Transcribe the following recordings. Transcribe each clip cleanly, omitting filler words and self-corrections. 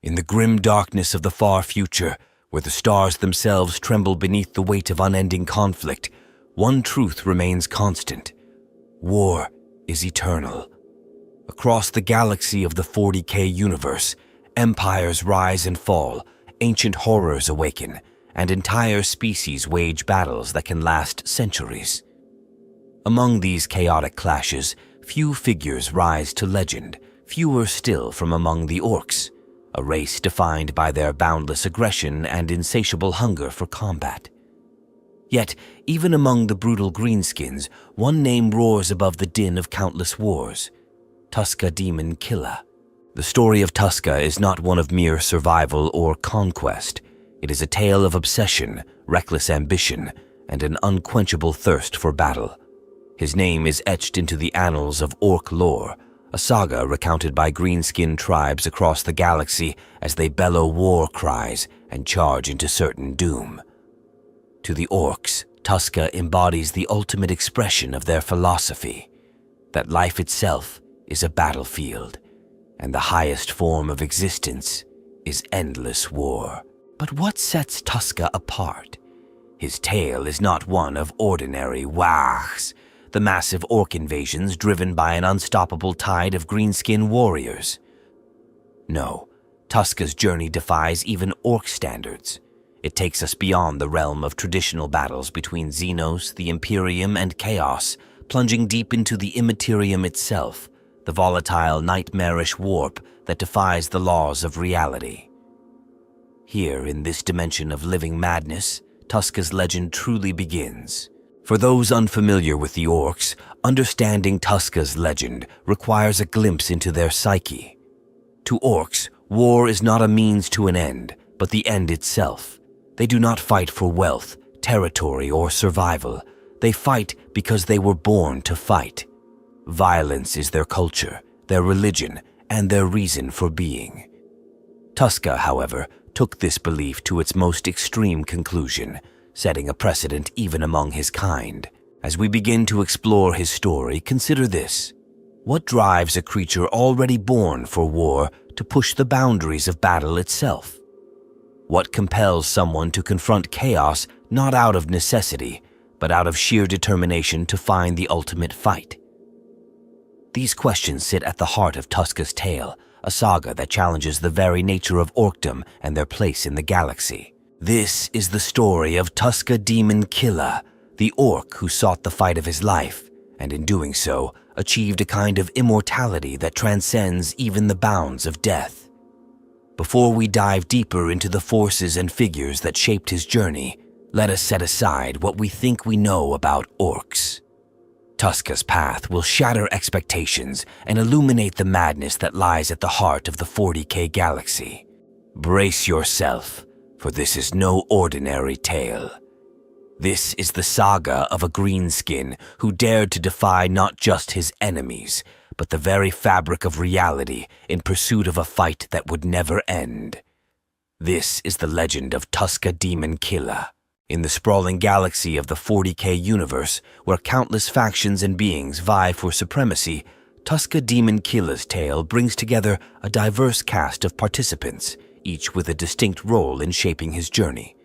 In the grim darkness of the far future, where the stars themselves tremble beneath the weight of unending conflict, one truth remains constant. War is eternal. Across the galaxy of the 40k universe, empires rise and fall, ancient horrors awaken, and entire species wage battles that can last centuries. Among these chaotic clashes, few figures rise to legend, fewer still from among the orcs, a race defined by their boundless aggression and insatiable hunger for combat. Yet, even among the brutal greenskins, one name roars above the din of countless wars: Tuska Daemon-Killa. The story of Tuska is not one of mere survival or conquest. It is a tale of obsession, reckless ambition, and an unquenchable thirst for battle. His name is etched into the annals of orc lore, a saga recounted by greenskin tribes across the galaxy as they bellow war cries and charge into certain doom. To the orcs, Tuska embodies the ultimate expression of their philosophy, that life itself is a battlefield, and the highest form of existence is endless war. But what sets Tuska apart? His tale is not one of ordinary wargs, the massive orc invasions driven by an unstoppable tide of greenskin warriors. No, Tuska's journey defies even orc standards. It takes us beyond the realm of traditional battles between xenos, the Imperium, and Chaos, plunging deep into the Immaterium itself, the volatile, nightmarish warp that defies the laws of reality. Here, in this dimension of living madness, Tuska's legend truly begins. For those unfamiliar with the orcs, understanding Tuska's legend requires a glimpse into their psyche. To orcs, war is not a means to an end, but the end itself. They do not fight for wealth, territory, or survival. They fight because they were born to fight. Violence is their culture, their religion, and their reason for being. Tuska, however, took this belief to its most extreme conclusion, setting a precedent even among his kind. As we begin to explore his story, consider this. What drives a creature already born for war to push the boundaries of battle itself? What compels someone to confront chaos not out of necessity, but out of sheer determination to find the ultimate fight? These questions sit at the heart of Tuska's tale, a saga that challenges the very nature of orcdom and their place in the galaxy. This is the story of Tuska Daemon-Killa, the orc who sought the fight of his life, and in doing so, achieved a kind of immortality that transcends even the bounds of death. Before we dive deeper into the forces and figures that shaped his journey, let us set aside what we think we know about orcs. Tuska's path will shatter expectations and illuminate the madness that lies at the heart of the 40k galaxy. Brace yourself, for this is no ordinary tale. This is the saga of a greenskin who dared to defy not just his enemies, but the very fabric of reality in pursuit of a fight that would never end. This is the legend of Tuska Daemon-Killa. In the sprawling galaxy of the 40k universe, where countless factions and beings vie for supremacy, Tuska Daemon-Killa's tale brings together a diverse cast of participants, each with a distinct role in shaping his journey.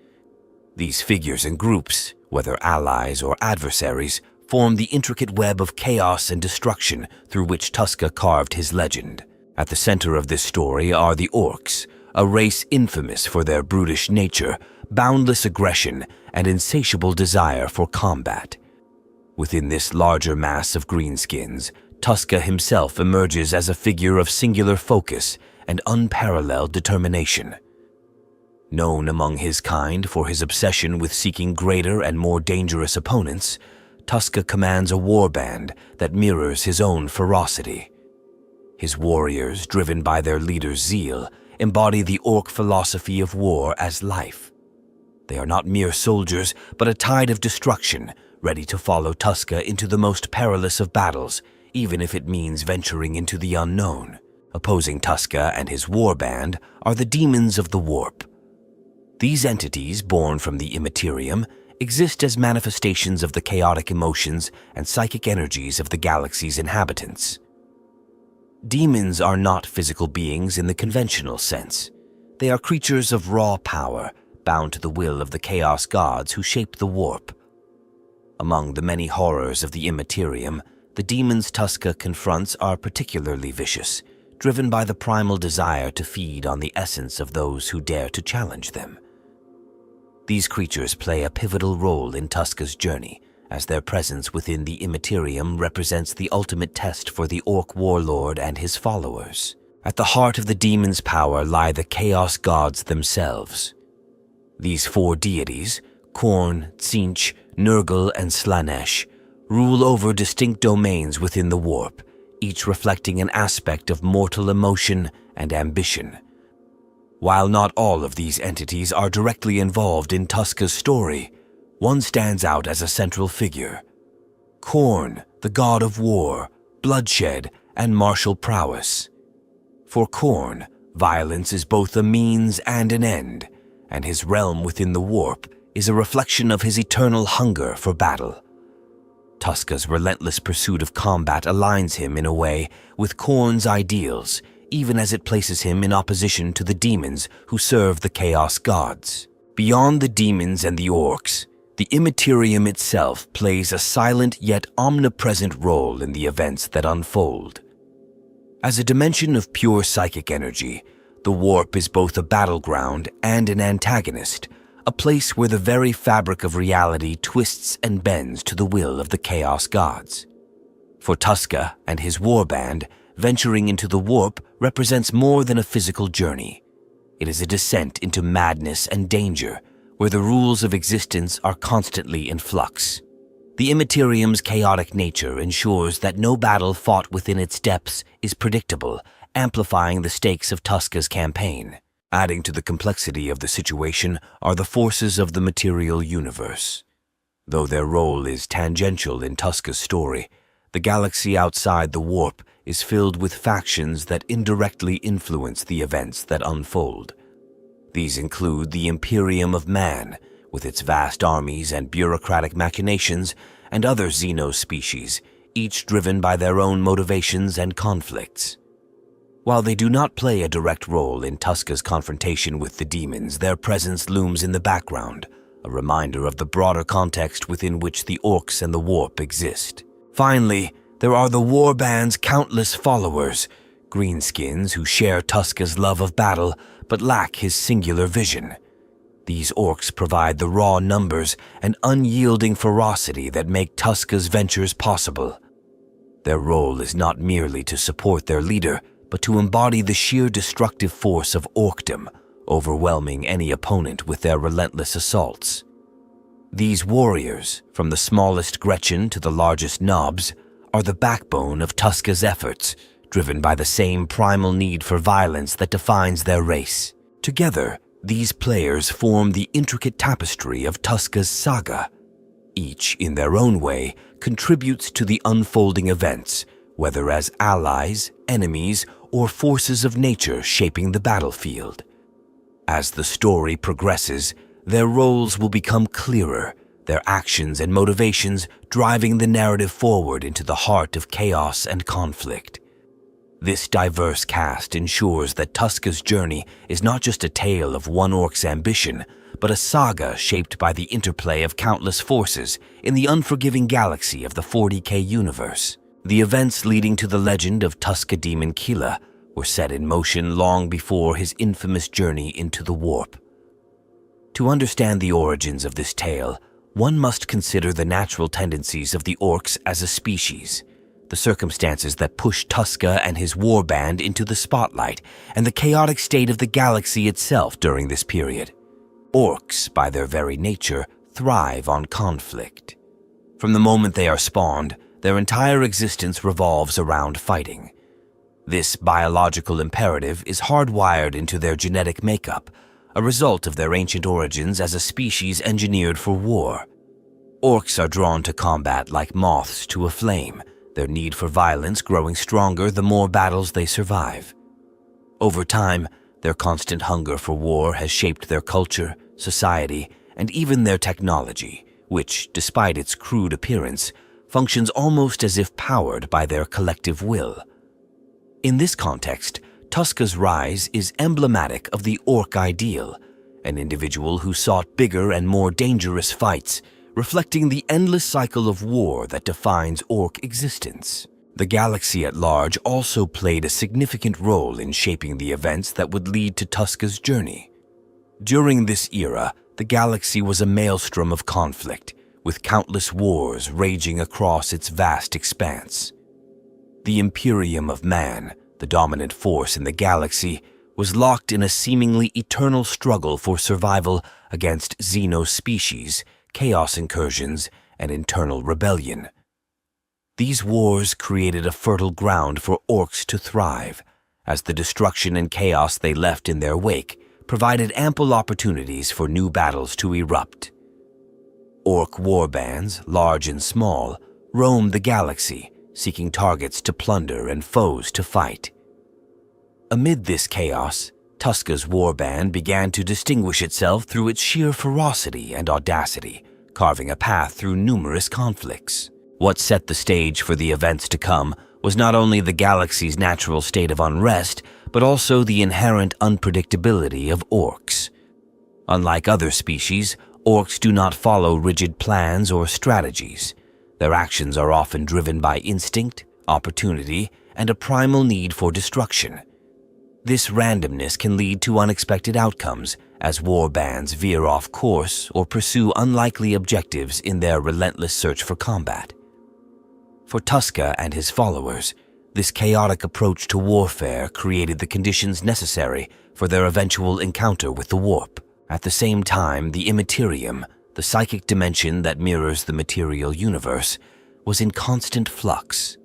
These figures and groups, whether allies or adversaries, form the intricate web of chaos and destruction through which Tuska carved his legend. At the center of this story are the orcs, a race infamous for their brutish nature, boundless aggression, and insatiable desire for combat. Within this larger mass of greenskins, Tuska himself emerges as a figure of singular focus and unparalleled determination. Known among his kind for his obsession with seeking greater and more dangerous opponents, Tuska commands a warband that mirrors his own ferocity. His warriors, driven by their leader's zeal, embody the orc philosophy of war as life. They are not mere soldiers, but a tide of destruction, ready to follow Tuska into the most perilous of battles, even if it means venturing into the unknown. Opposing Tuska and his warband are the demons of the warp. These entities, born from the Immaterium, exist as manifestations of the chaotic emotions and psychic energies of the galaxy's inhabitants. Demons are not physical beings in the conventional sense. They are creatures of raw power, bound to the will of the Chaos Gods who shape the warp. Among the many horrors of the Immaterium, the demons Tuska confronts are particularly vicious, driven by the primal desire to feed on the essence of those who dare to challenge them. These creatures play a pivotal role in Tuska's journey, as their presence within the Immaterium represents the ultimate test for the Ork warlord and his followers. At the heart of the demons' power lie the Chaos Gods themselves. These four deities, Khorne, Tzeentch, Nurgle, and Slaanesh, rule over distinct domains within the warp, each reflecting an aspect of mortal emotion and ambition. While not all of these entities are directly involved in Tuska's story, one stands out as a central figure. Khorne, the god of war, bloodshed, and martial prowess. For Khorne, violence is both a means and an end, and his realm within the warp is a reflection of his eternal hunger for battle. Tuska's relentless pursuit of combat aligns him in a way with Khorne's ideals, even as it places him in opposition to the demons who serve the Chaos Gods. Beyond the demons and the orcs, the Immaterium itself plays a silent yet omnipresent role in the events that unfold. As a dimension of pure psychic energy, the warp is both a battleground and an antagonist, a place where the very fabric of reality twists and bends to the will of the Chaos Gods. For Tuska and his warband, venturing into the warp represents more than a physical journey. It is a descent into madness and danger, where the rules of existence are constantly in flux. The Immaterium's chaotic nature ensures that no battle fought within its depths is predictable, amplifying the stakes of Tuska's campaign. Adding to the complexity of the situation are the forces of the material universe. Though their role is tangential in Tuska's story, the galaxy outside the warp is filled with factions that indirectly influence the events that unfold. These include the Imperium of Man, with its vast armies and bureaucratic machinations, and other xenos species, each driven by their own motivations and conflicts. While they do not play a direct role in Tuska's confrontation with the demons, their presence looms in the background, a reminder of the broader context within which the orcs and the warp exist. Finally, there are the warband's countless followers, greenskins who share Tuska's love of battle but lack his singular vision. These orcs provide the raw numbers and unyielding ferocity that make Tuska's ventures possible. Their role is not merely to support their leader, but to embody the sheer destructive force of orkdom, overwhelming any opponent with their relentless assaults. These warriors, from the smallest Gretchen to the largest Knobs, are the backbone of Tuska's efforts, driven by the same primal need for violence that defines their race. Together, these players form the intricate tapestry of Tuska's saga. Each, in their own way, contributes to the unfolding events, whether as allies, enemies, or forces of nature shaping the battlefield. As the story progresses, their roles will become clearer, their actions and motivations driving the narrative forward into the heart of chaos and conflict. This diverse cast ensures that Tuska's journey is not just a tale of one orc's ambition, but a saga shaped by the interplay of countless forces in the unforgiving galaxy of the 40k universe. The events leading to the legend of Tuska Daemon-Killa were set in motion long before his infamous journey into the warp. To understand the origins of this tale, one must consider the natural tendencies of the orcs as a species, the circumstances that pushed Tuska and his warband into the spotlight, and the chaotic state of the galaxy itself during this period. Orcs, by their very nature, thrive on conflict. From the moment they are spawned, their entire existence revolves around fighting. This biological imperative is hardwired into their genetic makeup, a result of their ancient origins as a species engineered for war. Orcs are drawn to combat like moths to a flame, their need for violence growing stronger the more battles they survive. Over time, their constant hunger for war has shaped their culture, society, and even their technology, which, despite its crude appearance, functions almost as if powered by their collective will. In this context, Tuska's rise is emblematic of the Ork ideal, an individual who sought bigger and more dangerous fights, reflecting the endless cycle of war that defines Ork existence. The galaxy at large also played a significant role in shaping the events that would lead to Tuska's journey. During this era, the galaxy was a maelstrom of conflict, with countless wars raging across its vast expanse. The Imperium of Man, the dominant force in the galaxy, was locked in a seemingly eternal struggle for survival against xenos species, chaos incursions, and internal rebellion. These wars created a fertile ground for Orks to thrive, as the destruction and chaos they left in their wake provided ample opportunities for new battles to erupt. Ork warbands, large and small, roamed the galaxy, seeking targets to plunder and foes to fight. Amid this chaos, Tuska's warband began to distinguish itself through its sheer ferocity and audacity, carving a path through numerous conflicts. What set the stage for the events to come was not only the galaxy's natural state of unrest, but also the inherent unpredictability of Orks. Unlike other species, Orks do not follow rigid plans or strategies. Their actions are often driven by instinct, opportunity, and a primal need for destruction. This randomness can lead to unexpected outcomes as warbands veer off course or pursue unlikely objectives in their relentless search for combat. For Tuska and his followers, this chaotic approach to warfare created the conditions necessary for their eventual encounter with the warp. At the same time, the immaterium, the psychic dimension that mirrors the material universe, was in constant flux.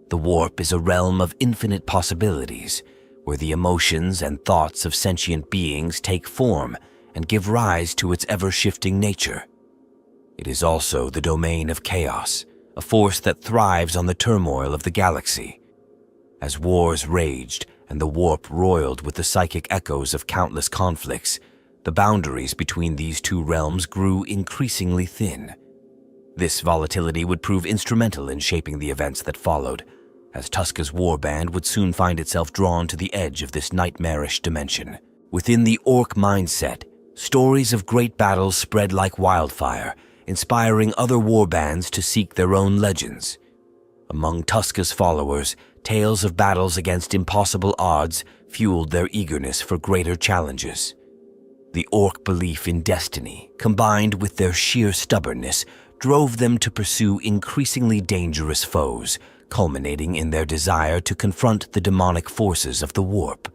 The warp is a realm of infinite possibilities, where the emotions and thoughts of sentient beings take form and give rise to its ever-shifting nature. It is also the domain of chaos, a force that thrives on the turmoil of the galaxy. As wars raged and the warp roiled with the psychic echoes of countless conflicts, the boundaries between these two realms grew increasingly thin. This volatility would prove instrumental in shaping the events that followed, as Tuska's warband would soon find itself drawn to the edge of this nightmarish dimension. Within the Ork mindset, stories of great battles spread like wildfire, inspiring other warbands to seek their own legends. Among Tuska's followers, tales of battles against impossible odds fueled their eagerness for greater challenges. The Ork belief in destiny, combined with their sheer stubbornness, drove them to pursue increasingly dangerous foes, culminating in their desire to confront the demonic forces of the warp.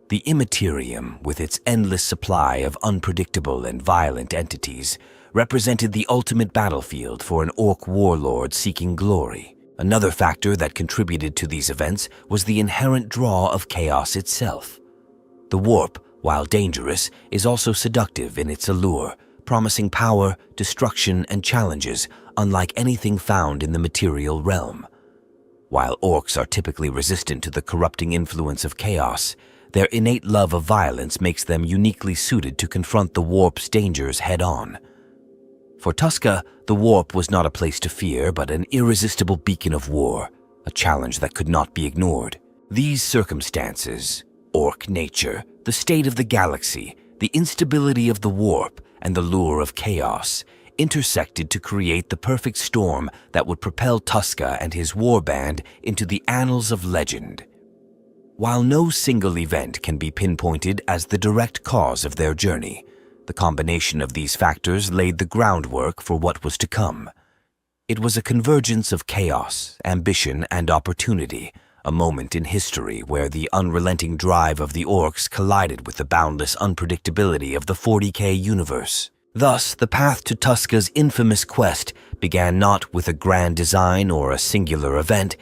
The Immaterium, with its endless supply of unpredictable and violent entities, represented the ultimate battlefield for an Ork warlord seeking glory. Another factor that contributed to these events was the inherent draw of chaos itself. The warp, while dangerous, is also seductive in its allure, promising power, destruction, and challenges unlike anything found in the material realm. While Orks are typically resistant to the corrupting influence of chaos, their innate love of violence makes them uniquely suited to confront the warp's dangers head-on. For Tuska, the warp was not a place to fear, but an irresistible beacon of war, a challenge that could not be ignored. These circumstances, Ork nature, the state of the galaxy, the instability of the warp, and the lure of chaos, intersected to create the perfect storm that would propel Tuska and his warband into the annals of legend. While no single event can be pinpointed as the direct cause of their journey, the combination of these factors laid the groundwork for what was to come. It was a convergence of chaos, ambition, and opportunity, a moment in history where the unrelenting drive of the Orks collided with the boundless unpredictability of the 40k universe. Thus, the path to Tuska's infamous quest began not with a grand design or a singular event,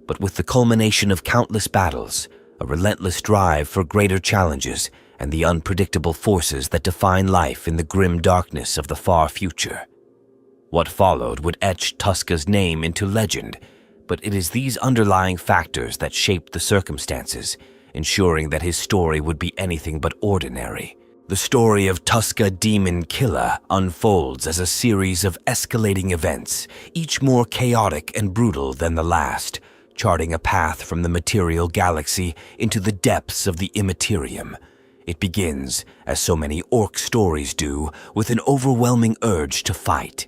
but with the culmination of countless battles, a relentless drive for greater challenges, and the unpredictable forces that define life in the grim darkness of the far future. What followed would etch Tuska's name into legend, but it is these underlying factors that shaped the circumstances, ensuring that his story would be anything but ordinary. The story of Tuska Daemon-Killa unfolds as a series of escalating events, each more chaotic and brutal than the last, charting a path from the material galaxy into the depths of the immaterium. It begins, as so many orc stories do, with an overwhelming urge to fight.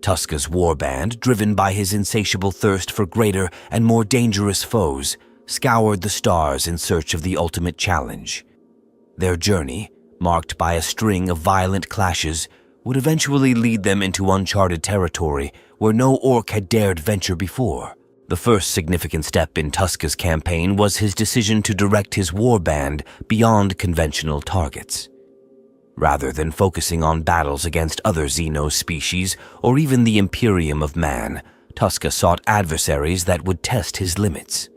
Tuska's warband, driven by his insatiable thirst for greater and more dangerous foes, scoured the stars in search of the ultimate challenge. Their journey, marked by a string of violent clashes, would eventually lead them into uncharted territory where no orc had dared venture before. The first significant step in Tuska's campaign was his decision to direct his warband beyond conventional targets. Rather than focusing on battles against other xenos species or even the Imperium of Man, Tuska sought adversaries that would test his limits.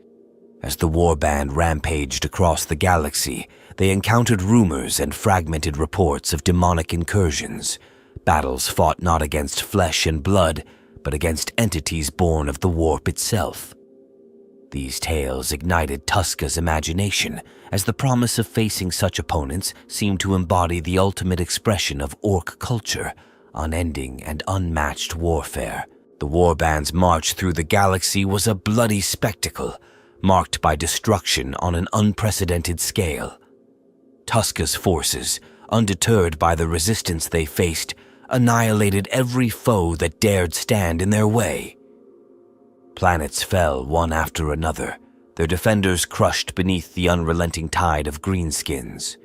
As the warband rampaged across the galaxy, they encountered rumors and fragmented reports of demonic incursions, battles fought not against flesh and blood, but against entities born of the warp itself. These tales ignited Tuska's imagination, as the promise of facing such opponents seemed to embody the ultimate expression of orc culture, unending and unmatched warfare. The warband's march through the galaxy was a bloody spectacle, marked by destruction on an unprecedented scale. Tuska's forces, undeterred by the resistance they faced, annihilated every foe that dared stand in their way. Planets fell one after another, their defenders crushed beneath the unrelenting tide of greenskins.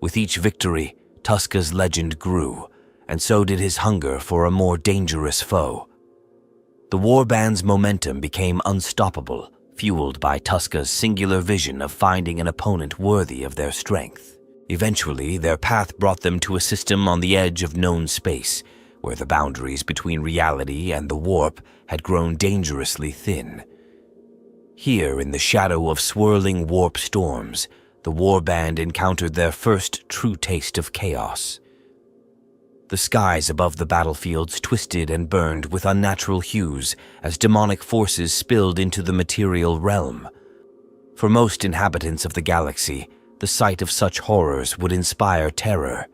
With each victory, Tuska's legend grew, and so did his hunger for a more dangerous foe. The warband's momentum became unstoppable, fueled by Tuska's singular vision of finding an opponent worthy of their strength. Eventually, their path brought them to a system on the edge of known space, where the boundaries between reality and the warp had grown dangerously thin. Here, in the shadow of swirling warp storms, the warband encountered their first true taste of chaos. The skies above the battlefields twisted and burned with unnatural hues as demonic forces spilled into the material realm. For most inhabitants of the galaxy, the sight of such horrors would inspire terror.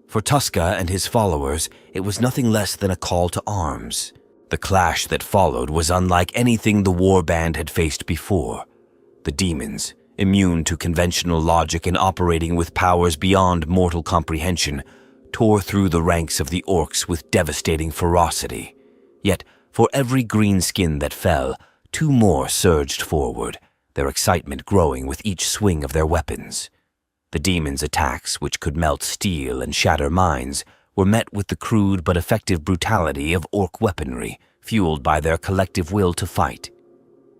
For Tuska and his followers, it was nothing less than a call to arms. The clash that followed was unlike anything the warband had faced before. The demons, immune to conventional logic and operating with powers beyond mortal comprehension, tore through the ranks of the orcs with devastating ferocity. Yet, for every green skin that fell, two more surged forward, their excitement growing with each swing of their weapons. The demons' attacks, which could melt steel and shatter minds, were met with the crude but effective brutality of orc weaponry, fueled by their collective will to fight.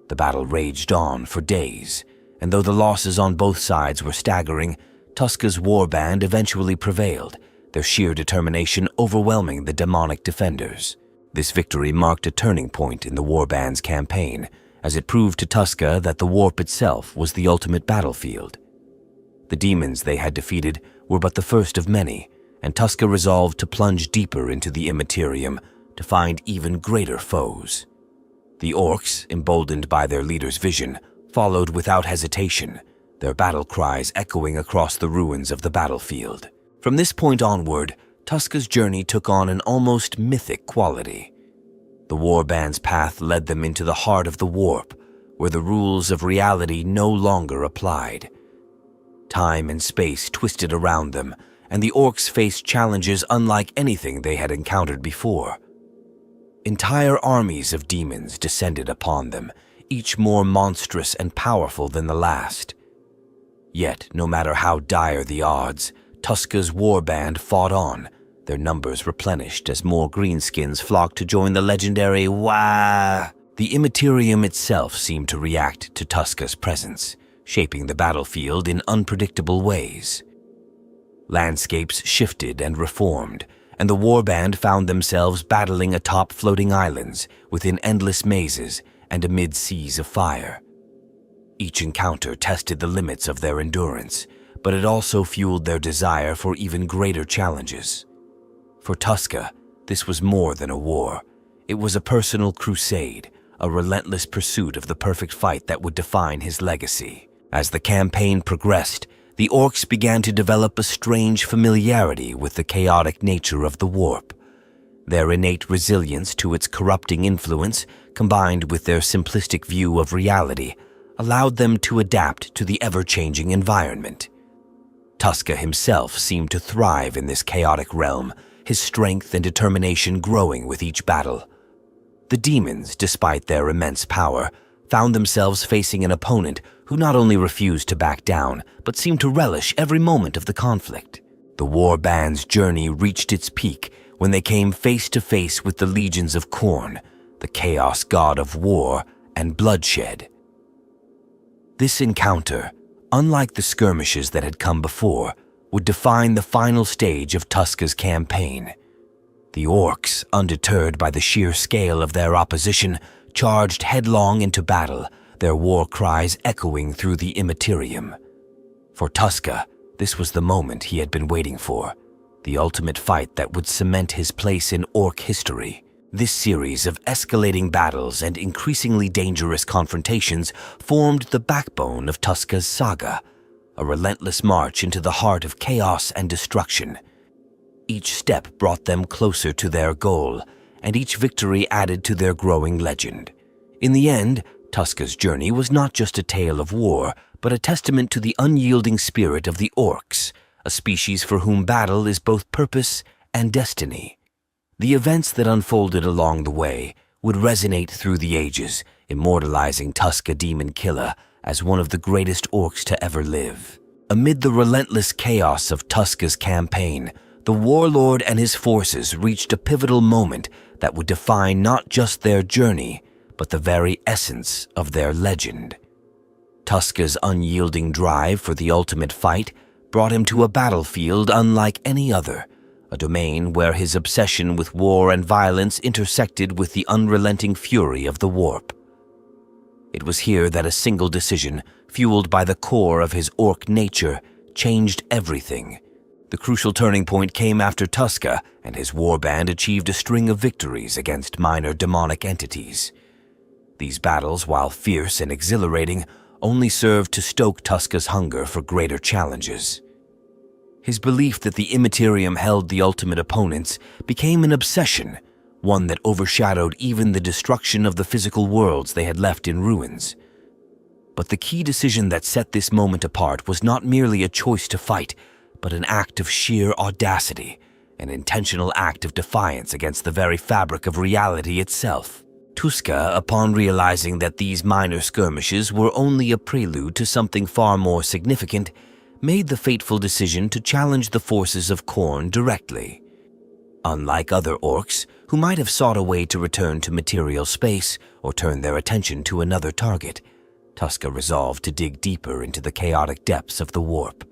The battle raged on for days, and though the losses on both sides were staggering, Tuska's warband eventually prevailed, their sheer determination overwhelming the demonic defenders. This victory marked a turning point in the warband's campaign, as it proved to Tuska that the warp itself was the ultimate battlefield. The demons they had defeated were but the first of many, and Tuska resolved to plunge deeper into the immaterium to find even greater foes. The orcs, emboldened by their leader's vision, followed without hesitation, their battle cries echoing across the ruins of the battlefield. From this point onward, Tuska's journey took on an almost mythic quality. The warband's path led them into the heart of the warp, where the rules of reality no longer applied. Time and space twisted around them, and the orcs faced challenges unlike anything they had encountered before. Entire armies of demons descended upon them, each more monstrous and powerful than the last. Yet, no matter how dire the odds, Tuska's warband fought on, their numbers replenished as more greenskins flocked to join the legendary Wah. The immaterium itself seemed to react to Tuska's presence, shaping the battlefield in unpredictable ways. Landscapes shifted and reformed, and the warband found themselves battling atop floating islands within endless mazes and amid seas of fire. Each encounter tested the limits of their endurance, but it also fueled their desire for even greater challenges. For Tuska, this was more than a war. It was a personal crusade, a relentless pursuit of the perfect fight that would define his legacy. As the campaign progressed, the orcs began to develop a strange familiarity with the chaotic nature of the warp. Their innate resilience to its corrupting influence, combined with their simplistic view of reality, allowed them to adapt to the ever-changing environment. Tuska himself seemed to thrive in this chaotic realm, his strength and determination growing with each battle. The demons, despite their immense power, found themselves facing an opponent who not only refused to back down, but seemed to relish every moment of the conflict. The war band's journey reached its peak when they came face to face with the legions of Khorne, the chaos god of war and bloodshed. This encounter, unlike the skirmishes that had come before, would define the final stage of Tuska's campaign. The orcs, undeterred by the sheer scale of their opposition, charged headlong into battle, their war cries echoing through the immaterium. For Tuska, this was the moment he had been waiting for, the ultimate fight that would cement his place in orc history. This series of escalating battles and increasingly dangerous confrontations formed the backbone of Tuska's saga, a relentless march into the heart of chaos and destruction. Each step brought them closer to their goal, and each victory added to their growing legend. In the end, Tuska's journey was not just a tale of war, but a testament to the unyielding spirit of the orcs, a species for whom battle is both purpose and destiny. The events that unfolded along the way would resonate through the ages, immortalizing Tuska Daemon-Killa as one of the greatest orcs to ever live. Amid the relentless chaos of Tuska's campaign, the warlord and his forces reached a pivotal moment that would define not just their journey, but the very essence of their legend. Tuska's unyielding drive for the ultimate fight brought him to a battlefield unlike any other, a domain where his obsession with war and violence intersected with the unrelenting fury of the warp. It was here that a single decision, fueled by the core of his orc nature, changed everything. The crucial turning point came after Tuska and his warband achieved a string of victories against minor demonic entities. These battles, while fierce and exhilarating, only served to stoke Tuska's hunger for greater challenges. His belief that the Immaterium held the ultimate opponents became an obsession, one that overshadowed even the destruction of the physical worlds they had left in ruins. But the key decision that set this moment apart was not merely a choice to fight, but an act of sheer audacity, an intentional act of defiance against the very fabric of reality itself. Tuska, upon realizing that these minor skirmishes were only a prelude to something far more significant, made the fateful decision to challenge the forces of Khorne directly. Unlike other orcs, who might have sought a way to return to material space or turn their attention to another target, Tuska resolved to dig deeper into the chaotic depths of the warp.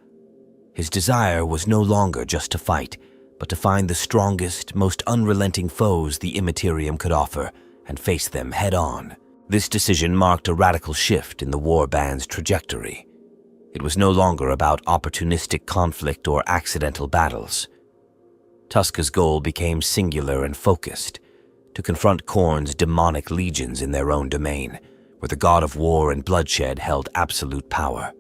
His desire was no longer just to fight, but to find the strongest, most unrelenting foes the Immaterium could offer and face them head-on. This decision marked a radical shift in the warband's trajectory. It was no longer about opportunistic conflict or accidental battles. Tuska's goal became singular and focused, to confront Khorne's demonic legions in their own domain, where the god of war and bloodshed held absolute power.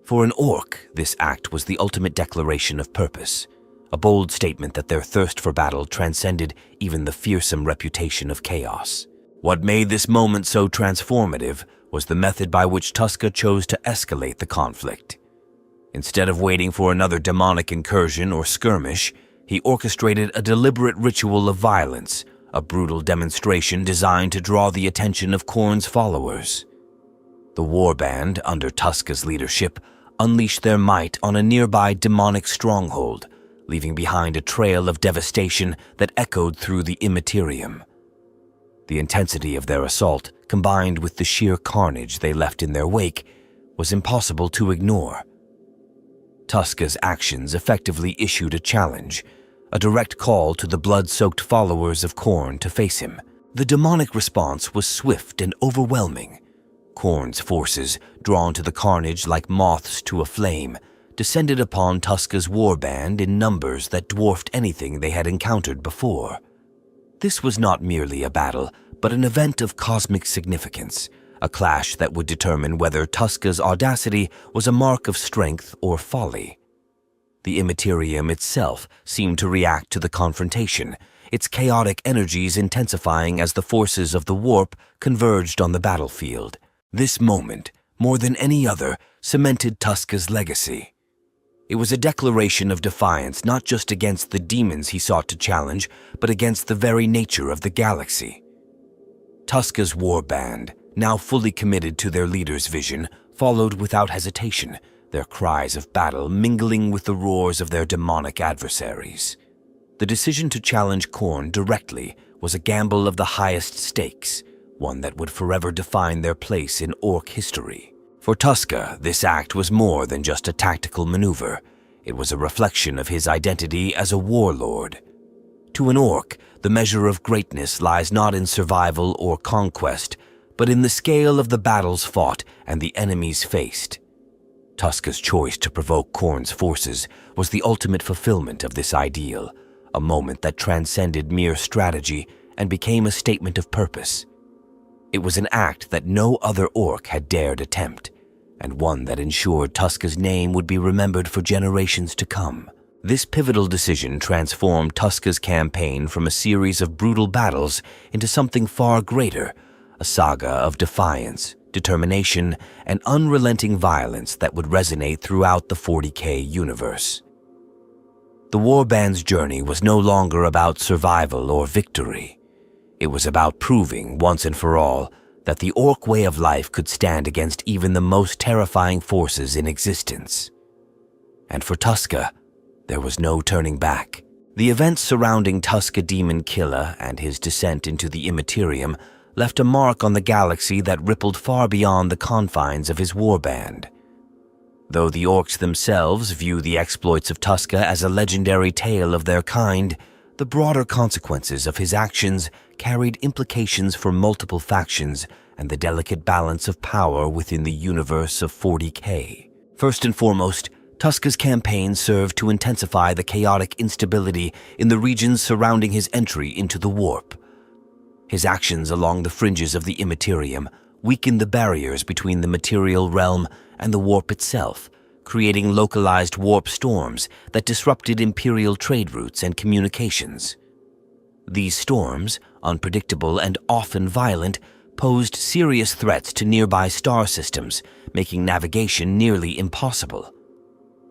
For an orc, this act was the ultimate declaration of purpose, a bold statement that their thirst for battle transcended even the fearsome reputation of chaos. What made this moment so transformative was the method by which Tuska chose to escalate the conflict. Instead of waiting for another demonic incursion or skirmish, he orchestrated a deliberate ritual of violence, a brutal demonstration designed to draw the attention of Khorne's followers. The warband, under Tuska's leadership, unleashed their might on a nearby demonic stronghold, leaving behind a trail of devastation that echoed through the Immaterium. The intensity of their assault, combined with the sheer carnage they left in their wake, was impossible to ignore. Tuska's actions effectively issued a challenge, a direct call to the blood-soaked followers of Khorne to face him. The demonic response was swift and overwhelming. Khorne's forces, drawn to the carnage like moths to a flame, descended upon Tuska's warband in numbers that dwarfed anything they had encountered before. This was not merely a battle, but an event of cosmic significance, a clash that would determine whether Tuska's audacity was a mark of strength or folly. The Immaterium itself seemed to react to the confrontation, its chaotic energies intensifying as the forces of the warp converged on the battlefield. This moment, more than any other, cemented Tuska's legacy. It was a declaration of defiance not just against the demons he sought to challenge, but against the very nature of the galaxy. Tuska's warband, now fully committed to their leader's vision, followed without hesitation, their cries of battle mingling with the roars of their demonic adversaries. The decision to challenge Khorne directly was a gamble of the highest stakes, one that would forever define their place in Ork history. For Tuska, this act was more than just a tactical maneuver. It was a reflection of his identity as a warlord. To an Ork, the measure of greatness lies not in survival or conquest, but in the scale of the battles fought and the enemies faced. Tuska's choice to provoke Khorne's forces was the ultimate fulfillment of this ideal, a moment that transcended mere strategy and became a statement of purpose. It was an act that no other Ork had dared attempt, and one that ensured Tuska's name would be remembered for generations to come. This pivotal decision transformed Tuska's campaign from a series of brutal battles into something far greater, a saga of defiance, determination, and unrelenting violence that would resonate throughout the 40k universe. The warband's journey was no longer about survival or victory. It was about proving, once and for all, that the Ork way of life could stand against even the most terrifying forces in existence. And for Tuska, there was no turning back. The events surrounding Tuska Daemon-Killa and his descent into the Immaterium left a mark on the galaxy that rippled far beyond the confines of his warband. Though the Orks themselves view the exploits of Tuska as a legendary tale of their kind, the broader consequences of his actions carried implications for multiple factions and the delicate balance of power within the universe of 40k. First and foremost, Tuska's campaign served to intensify the chaotic instability in the regions surrounding his entry into the warp. His actions along the fringes of the Immaterium weakened the barriers between the material realm and the warp itself, creating localized warp storms that disrupted Imperial trade routes and communications. These storms, unpredictable and often violent, posed serious threats to nearby star systems, making navigation nearly impossible.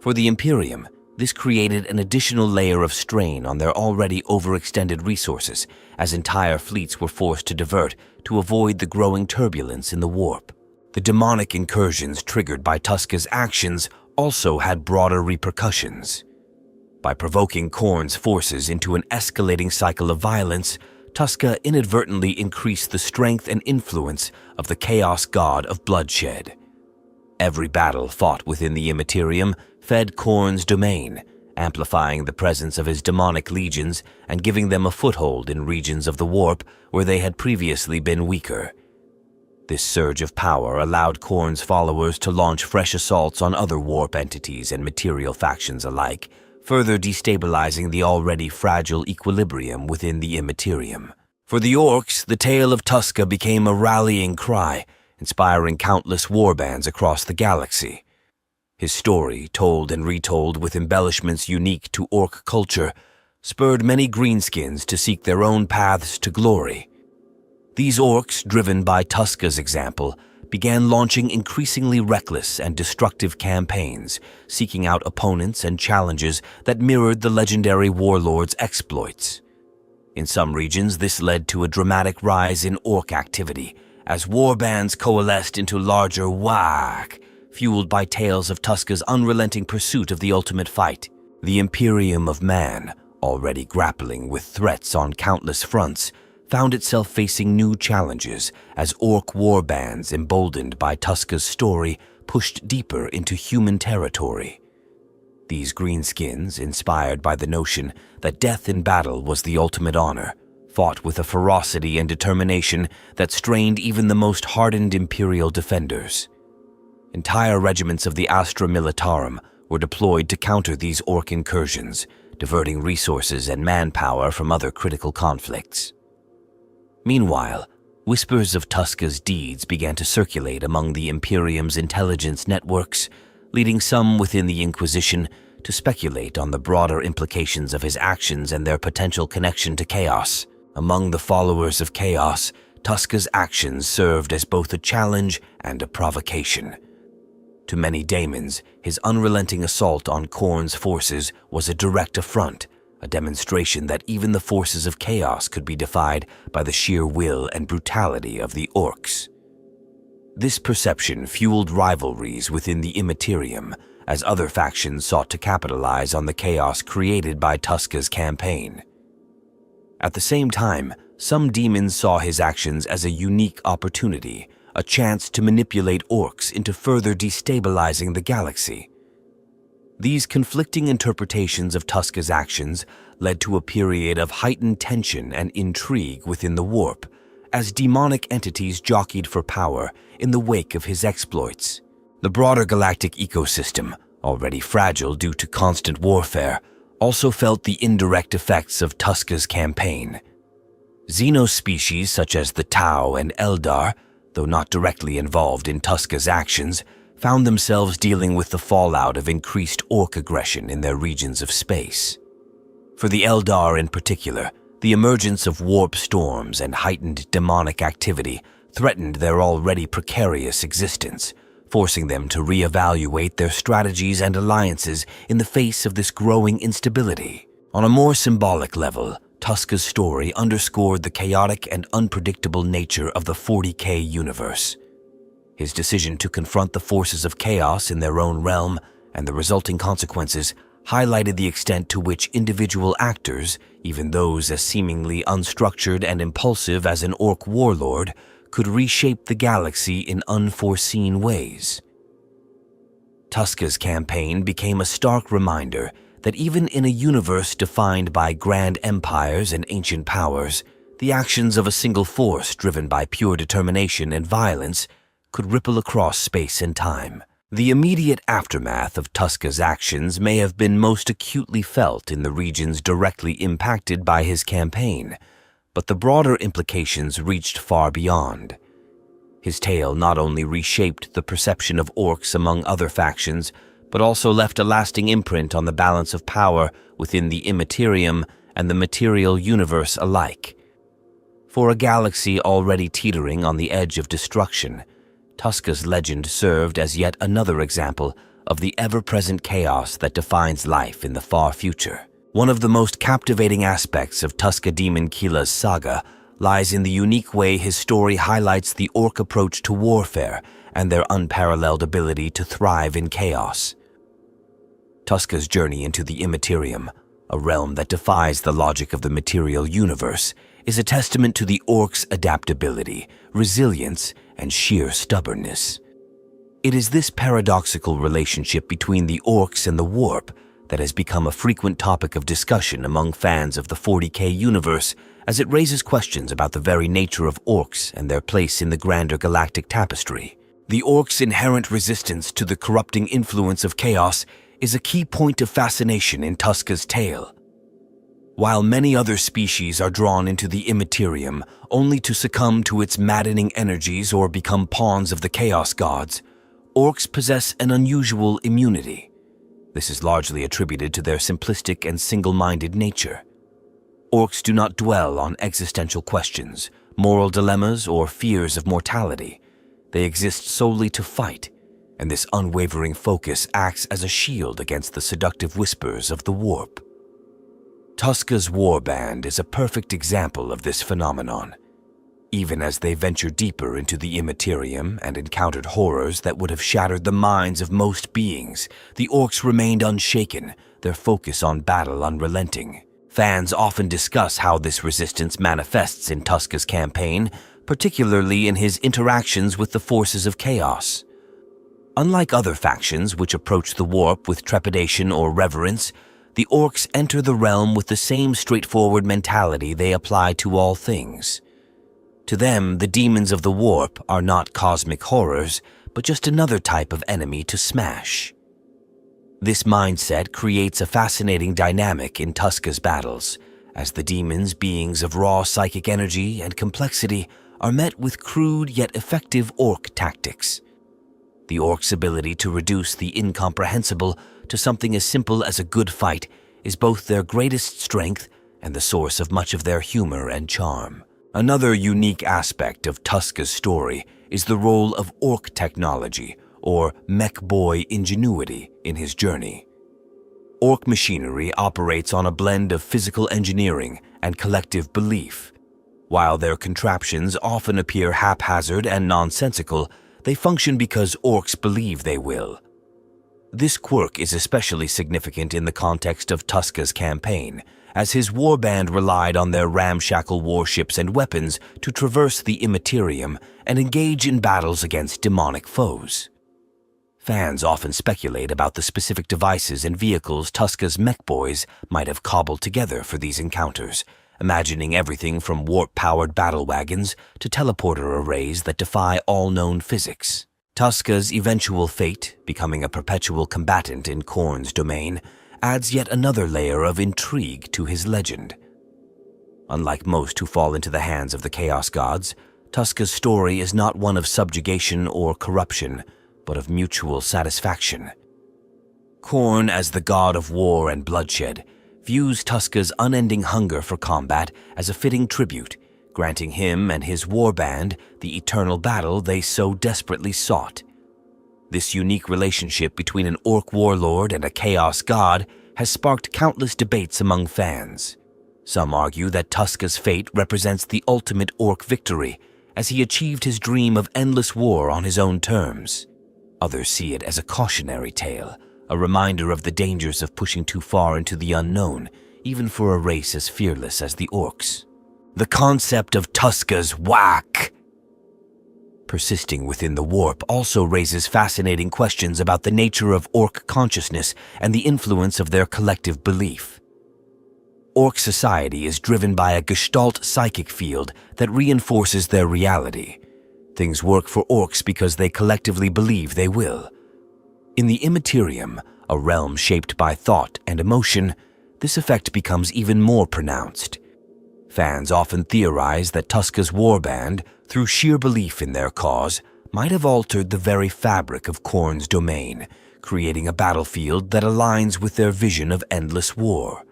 For the Imperium, this created an additional layer of strain on their already overextended resources, as entire fleets were forced to divert to avoid the growing turbulence in the warp. The demonic incursions triggered by Tuska's actions also had broader repercussions. By provoking Khorne's forces into an escalating cycle of violence, Tuska inadvertently increased the strength and influence of the chaos god of bloodshed. Every battle fought within the Immaterium fed Khorne's domain, amplifying the presence of his demonic legions and giving them a foothold in regions of the warp where they had previously been weaker. This surge of power allowed Khorne's followers to launch fresh assaults on other warp entities and material factions alike, further destabilizing the already fragile equilibrium within the Immaterium. For the Orks, the tale of Tuska became a rallying cry, inspiring countless warbands across the galaxy. His story, told and retold with embellishments unique to Ork culture, spurred many greenskins to seek their own paths to glory. These Orks, driven by Tuska's example, began launching increasingly reckless and destructive campaigns, seeking out opponents and challenges that mirrored the legendary warlord's exploits. In some regions, this led to a dramatic rise in Ork activity, as warbands coalesced into larger whack, fueled by tales of Tuska's unrelenting pursuit of the ultimate fight. The Imperium of Man, already grappling with threats on countless fronts, found itself facing new challenges as Ork warbands, emboldened by Tuska's story, pushed deeper into human territory. These greenskins, inspired by the notion that death in battle was the ultimate honor, fought with a ferocity and determination that strained even the most hardened Imperial defenders. Entire regiments of the Astra Militarum were deployed to counter these Ork incursions, diverting resources and manpower from other critical conflicts. Meanwhile, whispers of Tuska's deeds began to circulate among the Imperium's intelligence networks, leading some within the Inquisition to speculate on the broader implications of his actions and their potential connection to chaos. Among the followers of chaos, Tuska's actions served as both a challenge and a provocation. To many daemons, his unrelenting assault on Khorne's forces was a direct affront, a demonstration that even the forces of chaos could be defied by the sheer will and brutality of the orcs. This perception fueled rivalries within the Immaterium, as other factions sought to capitalize on the chaos created by Tuska's campaign. At the same time, some demons saw his actions as a unique opportunity, a chance to manipulate orcs into further destabilizing the galaxy. These conflicting interpretations of Tuska's actions led to a period of heightened tension and intrigue within the Warp, as demonic entities jockeyed for power in the wake of his exploits. The broader galactic ecosystem, already fragile due to constant warfare, also felt the indirect effects of Tuska's campaign. Xenos species such as the Tau and Eldar, though not directly involved in Tuska's actions, found themselves dealing with the fallout of increased orc aggression in their regions of space. For the Eldar in particular, the emergence of warp storms and heightened demonic activity threatened their already precarious existence, forcing them to reevaluate their strategies and alliances in the face of this growing instability. On a more symbolic level, Tuska's story underscored the chaotic and unpredictable nature of the 40k universe. His decision to confront the forces of chaos in their own realm and the resulting consequences highlighted the extent to which individual actors, even those as seemingly unstructured and impulsive as an orc warlord, could reshape the galaxy in unforeseen ways. Tuska's campaign became a stark reminder that even in a universe defined by grand empires and ancient powers, the actions of a single force driven by pure determination and violence could ripple across space and time. The immediate aftermath of Tuska's actions may have been most acutely felt in the regions directly impacted by his campaign, but the broader implications reached far beyond. His tale not only reshaped the perception of orcs among other factions, but also left a lasting imprint on the balance of power within the Immaterium and the material universe alike. For a galaxy already teetering on the edge of destruction, Tuska's legend served as yet another example of the ever-present chaos that defines life in the far future. One of the most captivating aspects of Tuska Daemon-Killa's saga lies in the unique way his story highlights the orc approach to warfare and their unparalleled ability to thrive in chaos. Tuska's journey into the Immaterium, a realm that defies the logic of the material universe, is a testament to the orcs' adaptability, resilience, and sheer stubbornness. It is this paradoxical relationship between the orcs and the warp that has become a frequent topic of discussion among fans of the 40k universe, as it raises questions about the very nature of orcs and their place in the grander galactic tapestry. The orcs' inherent resistance to the corrupting influence of chaos is a key point of fascination in Tuska's tale. While many other species are drawn into the Immaterium only to succumb to its maddening energies or become pawns of the chaos gods, orcs possess an unusual immunity. This is largely attributed to their simplistic and single-minded nature. Orcs do not dwell on existential questions, moral dilemmas, or fears of mortality. They exist solely to fight, and this unwavering focus acts as a shield against the seductive whispers of the warp. Tuska's warband is a perfect example of this phenomenon. Even as they ventured deeper into the Immaterium and encountered horrors that would have shattered the minds of most beings, the orcs remained unshaken, their focus on battle unrelenting. Fans often discuss how this resistance manifests in Tuska's campaign, particularly in his interactions with the forces of chaos. Unlike other factions which approach the warp with trepidation or reverence, the orcs enter the realm with the same straightforward mentality they apply to all things. To them, the demons of the warp are not cosmic horrors, but just another type of enemy to smash. This mindset creates a fascinating dynamic in Tuska's battles, as the demons, beings of raw psychic energy and complexity, are met with crude yet effective orc tactics. The orc's ability to reduce the incomprehensible to something as simple as a good fight is both their greatest strength and the source of much of their humor and charm. Another unique aspect of Tuska's story is the role of Ork technology, or mech boy ingenuity, in his journey. Ork machinery operates on a blend of physical engineering and collective belief. While their contraptions often appear haphazard and nonsensical, they function because Orks believe they will. This quirk is especially significant in the context of Tuska's campaign, as his warband relied on their ramshackle warships and weapons to traverse the Immaterium and engage in battles against demonic foes. Fans often speculate about the specific devices and vehicles Tuska's mech boys might have cobbled together for these encounters, imagining everything from warp-powered battle wagons to teleporter arrays that defy all known physics. Tuska's eventual fate, becoming a perpetual combatant in Khorne's domain, adds yet another layer of intrigue to his legend. Unlike most who fall into the hands of the Chaos Gods, Tuska's story is not one of subjugation or corruption, but of mutual satisfaction. Khorne, as the god of war and bloodshed, views Tuska's unending hunger for combat as a fitting tribute, granting him and his warband the eternal battle they so desperately sought. This unique relationship between an Ork warlord and a Chaos god has sparked countless debates among fans. Some argue that Tuska's fate represents the ultimate Ork victory, as he achieved his dream of endless war on his own terms. Others see it as a cautionary tale, a reminder of the dangers of pushing too far into the unknown, even for a race as fearless as the Orks. The concept of Tuska's whack persisting within the warp also raises fascinating questions about the nature of Ork consciousness and the influence of their collective belief. Ork society is driven by a gestalt psychic field that reinforces their reality. Things work for Orks because they collectively believe they will. In the Immaterium, a realm shaped by thought and emotion, this effect becomes even more pronounced. Fans often theorize that Tuska's warband, through sheer belief in their cause, might have altered the very fabric of Khorne's domain, creating a battlefield that aligns with their vision of endless war.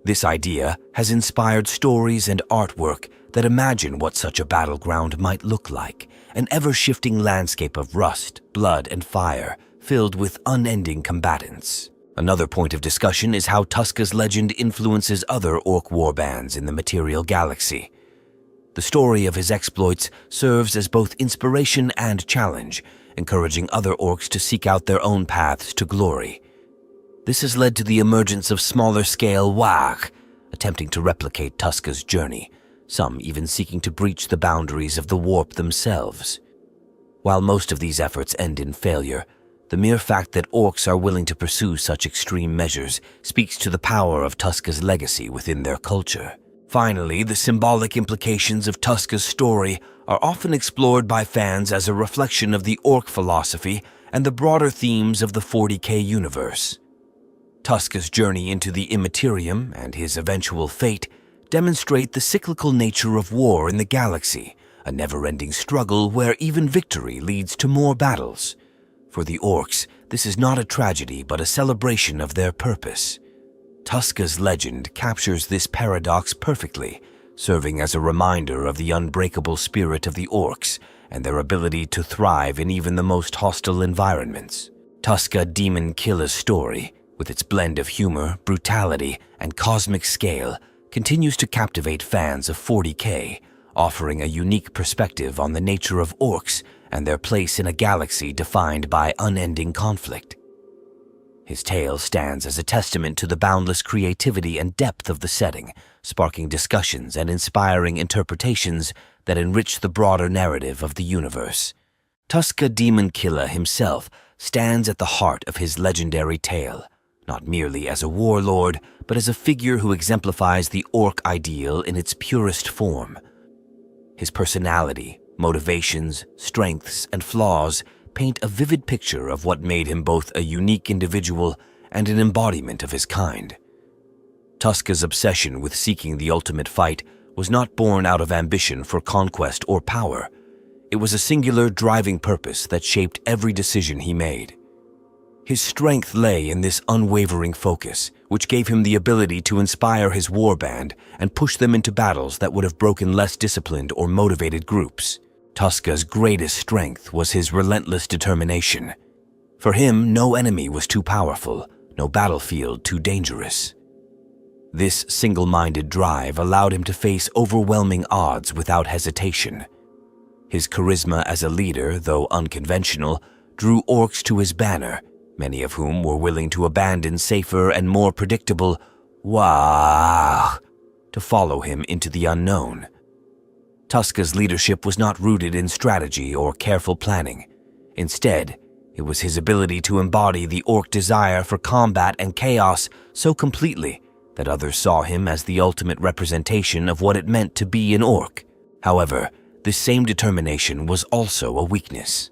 This idea has inspired stories and artwork that imagine what such a battleground might look like, an ever-shifting landscape of rust, blood, and fire, filled with unending combatants. Another point of discussion is how Tuska's legend influences other Ork warbands in the material galaxy. The story of his exploits serves as both inspiration and challenge, encouraging other Orks to seek out their own paths to glory. This has led to the emergence of smaller-scale Wag, attempting to replicate Tuska's journey, some even seeking to breach the boundaries of the warp themselves. While most of these efforts end in failure, the mere fact that Orks are willing to pursue such extreme measures speaks to the power of Tuska's legacy within their culture. Finally, the symbolic implications of Tuska's story are often explored by fans as a reflection of the Ork philosophy and the broader themes of the 40k universe. Tuska's journey into the Immaterium and his eventual fate demonstrate the cyclical nature of war in the galaxy, a never-ending struggle where even victory leads to more battles. For the Orks, this is not a tragedy but a celebration of their purpose. Tuska's legend captures this paradox perfectly, serving as a reminder of the unbreakable spirit of the Orks and their ability to thrive in even the most hostile environments. Tuska Daemon-Killa's story, with its blend of humor, brutality, and cosmic scale, continues to captivate fans of 40k, offering a unique perspective on the nature of Orks and their place in a galaxy defined by unending conflict. His tale stands as a testament to the boundless creativity and depth of the setting, sparking discussions and inspiring interpretations that enrich the broader narrative of the universe. Tuska Daemon-Killa himself stands at the heart of his legendary tale, not merely as a warlord, but as a figure who exemplifies the Ork ideal in its purest form. His personality, motivations, strengths, and flaws paint a vivid picture of what made him both a unique individual and an embodiment of his kind. Tuska's obsession with seeking the ultimate fight was not born out of ambition for conquest or power. It was a singular driving purpose that shaped every decision he made. His strength lay in this unwavering focus, which gave him the ability to inspire his warband and push them into battles that would have broken less disciplined or motivated groups. Tuska's greatest strength was his relentless determination. For him, no enemy was too powerful, no battlefield too dangerous. This single-minded drive allowed him to face overwhelming odds without hesitation. His charisma as a leader, though unconventional, drew orcs to his banner, many of whom were willing to abandon safer and more predictable Wah to follow him into the unknown. Tuska's leadership was not rooted in strategy or careful planning. Instead, it was his ability to embody the orc desire for combat and chaos so completely that others saw him as the ultimate representation of what it meant to be an orc. However, this same determination was also a weakness.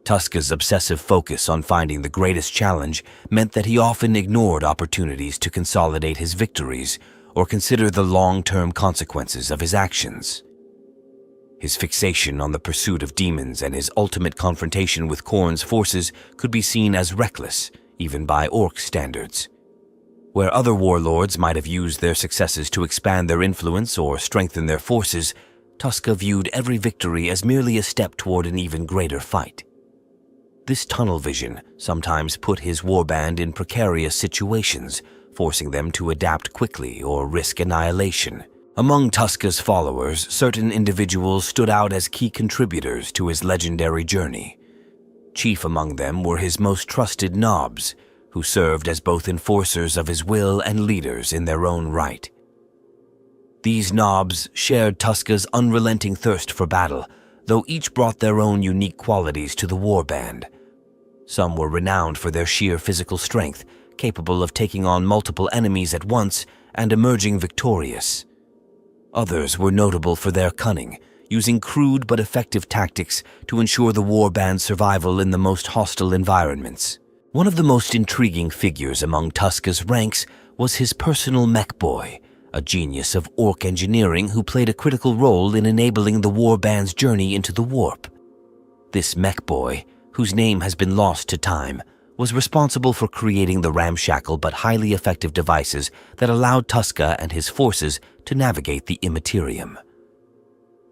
Tuska's obsessive focus on finding the greatest challenge meant that he often ignored opportunities to consolidate his victories or consider the long-term consequences of his actions. His fixation on the pursuit of demons and his ultimate confrontation with Khorne's forces could be seen as reckless, even by orc standards. Where other warlords might have used their successes to expand their influence or strengthen their forces, Tuska viewed every victory as merely a step toward an even greater fight. This tunnel vision sometimes put his warband in precarious situations, forcing them to adapt quickly or risk annihilation. Among Tuska's followers, certain individuals stood out as key contributors to his legendary journey. Chief among them were his most trusted nobs, who served as both enforcers of his will and leaders in their own right. These nobs shared Tuska's unrelenting thirst for battle, though each brought their own unique qualities to the warband. Some were renowned for their sheer physical strength, capable of taking on multiple enemies at once and emerging victorious. Others were notable for their cunning, using crude but effective tactics to ensure the warband's survival in the most hostile environments. One of the most intriguing figures among Tuska's ranks was his personal mech boy, a genius of orc engineering who played a critical role in enabling the warband's journey into the warp. This mech boy, whose name has been lost to time, was responsible for creating the ramshackle but highly effective devices that allowed Tuska and his forces to navigate the Immaterium.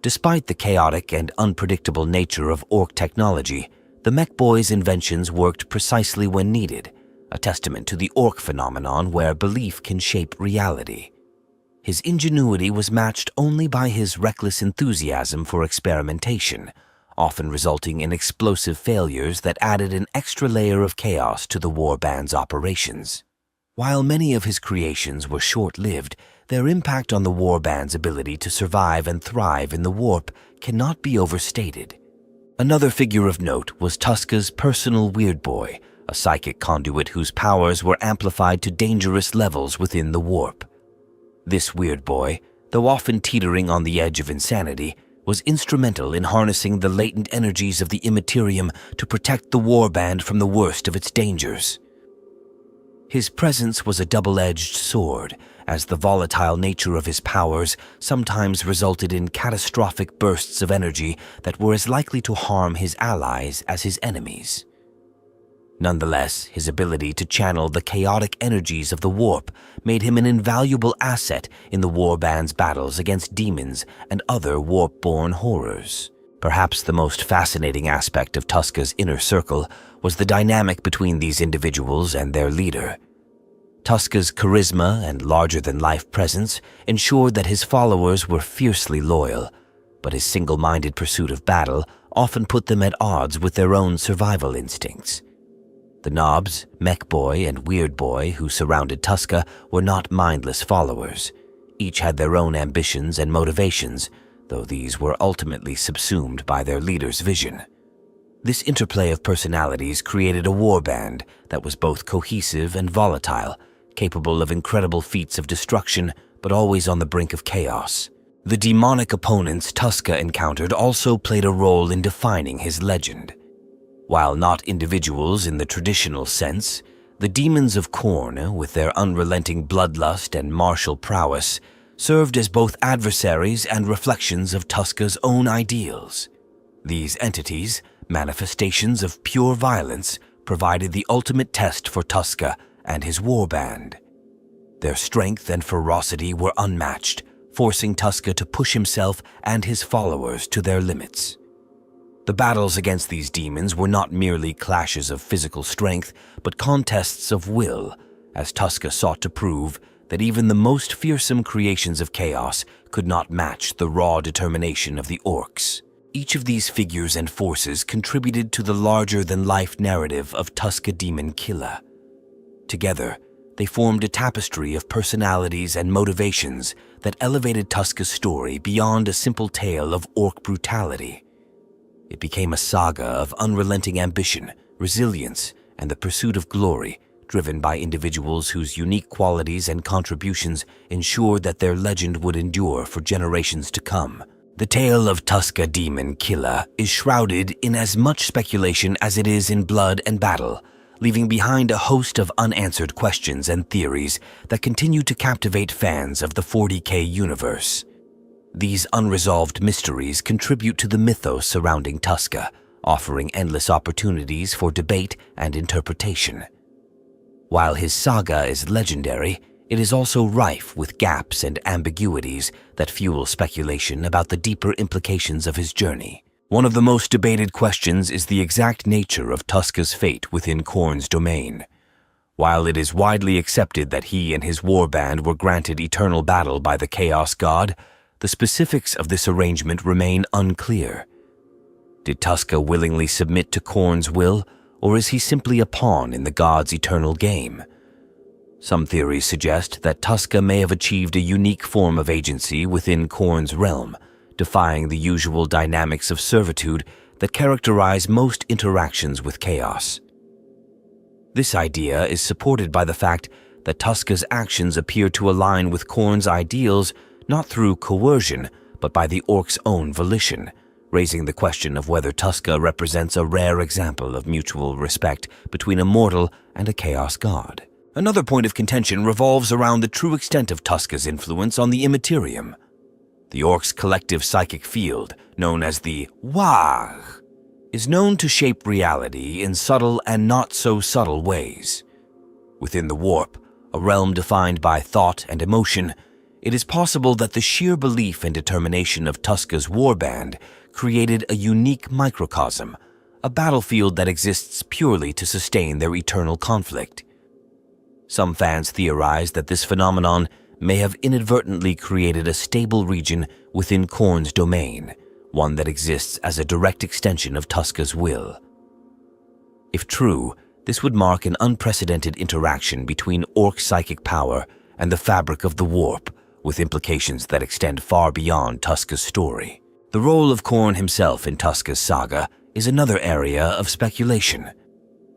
Despite the chaotic and unpredictable nature of orc technology, the mech boy's inventions worked precisely when needed, a testament to the orc phenomenon where belief can shape reality. His ingenuity was matched only by his reckless enthusiasm for experimentation, often resulting in explosive failures that added an extra layer of chaos to the warband's operations. While many of his creations were short-lived, their impact on the warband's ability to survive and thrive in the warp cannot be overstated. Another figure of note was Tuska's personal Weird Boy, a psychic conduit whose powers were amplified to dangerous levels within the warp. This Weird Boy, though often teetering on the edge of insanity, was instrumental in harnessing the latent energies of the Immaterium to protect the warband from the worst of its dangers. His presence was a double-edged sword, as the volatile nature of his powers sometimes resulted in catastrophic bursts of energy that were as likely to harm his allies as his enemies. Nonetheless, his ability to channel the chaotic energies of the warp made him an invaluable asset in the warband's battles against demons and other warp-born horrors. Perhaps the most fascinating aspect of Tuska's inner circle was the dynamic between these individuals and their leader. Tuska's charisma and larger-than-life presence ensured that his followers were fiercely loyal, but his single-minded pursuit of battle often put them at odds with their own survival instincts. The Nobs, Mech Boy, and Weird Boy who surrounded Tuska were not mindless followers. Each had their own ambitions and motivations, though these were ultimately subsumed by their leader's vision. This interplay of personalities created a warband that was both cohesive and volatile, capable of incredible feats of destruction, but always on the brink of chaos. The demonic opponents Tuska encountered also played a role in defining his legend. While not individuals in the traditional sense, the demons of Khorne, with their unrelenting bloodlust and martial prowess, served as both adversaries and reflections of Tuska's own ideals. These entities, manifestations of pure violence, provided the ultimate test for Tuska and his warband. Their strength and ferocity were unmatched, forcing Tuska to push himself and his followers to their limits. The battles against these demons were not merely clashes of physical strength, but contests of will, as Tuska sought to prove that even the most fearsome creations of chaos could not match the raw determination of the orcs. Each of these figures and forces contributed to the larger-than-life narrative of Tuska Daemon-Killa. Together, they formed a tapestry of personalities and motivations that elevated Tuska's story beyond a simple tale of orc brutality. It became a saga of unrelenting ambition, resilience, and the pursuit of glory, driven by individuals whose unique qualities and contributions ensured that their legend would endure for generations to come. The tale of Tuska Daemon-Killa is shrouded in as much speculation as it is in blood and battle, leaving behind a host of unanswered questions and theories that continue to captivate fans of the 40k universe. These unresolved mysteries contribute to the mythos surrounding Tuska, offering endless opportunities for debate and interpretation. While his saga is legendary, it is also rife with gaps and ambiguities that fuel speculation about the deeper implications of his journey. One of the most debated questions is the exact nature of Tuska's fate within Khorne's domain. While it is widely accepted that he and his warband were granted eternal battle by the Chaos God, the specifics of this arrangement remain unclear. Did Tuska willingly submit to Khorne's will, or is he simply a pawn in the god's eternal game? Some theories suggest that Tuska may have achieved a unique form of agency within Khorne's realm, defying the usual dynamics of servitude that characterize most interactions with chaos. This idea is supported by the fact that Tuska's actions appear to align with Khorne's ideals not through coercion, but by the orc's own volition, raising the question of whether Tuska represents a rare example of mutual respect between a mortal and a chaos god. Another point of contention revolves around the true extent of Tuska's influence on the Immaterium. The orc's collective psychic field, known as the Wah, is known to shape reality in subtle and not-so-subtle ways. Within the warp, a realm defined by thought and emotion, it is possible that the sheer belief and determination of Tuska's warband created a unique microcosm, a battlefield that exists purely to sustain their eternal conflict. Some fans theorize that this phenomenon may have inadvertently created a stable region within Khorne's domain, one that exists as a direct extension of Tuska's will. If true, this would mark an unprecedented interaction between orc psychic power and the fabric of the warp, with implications that extend far beyond Tuska's story. The role of Khorne himself in Tuska's saga is another area of speculation.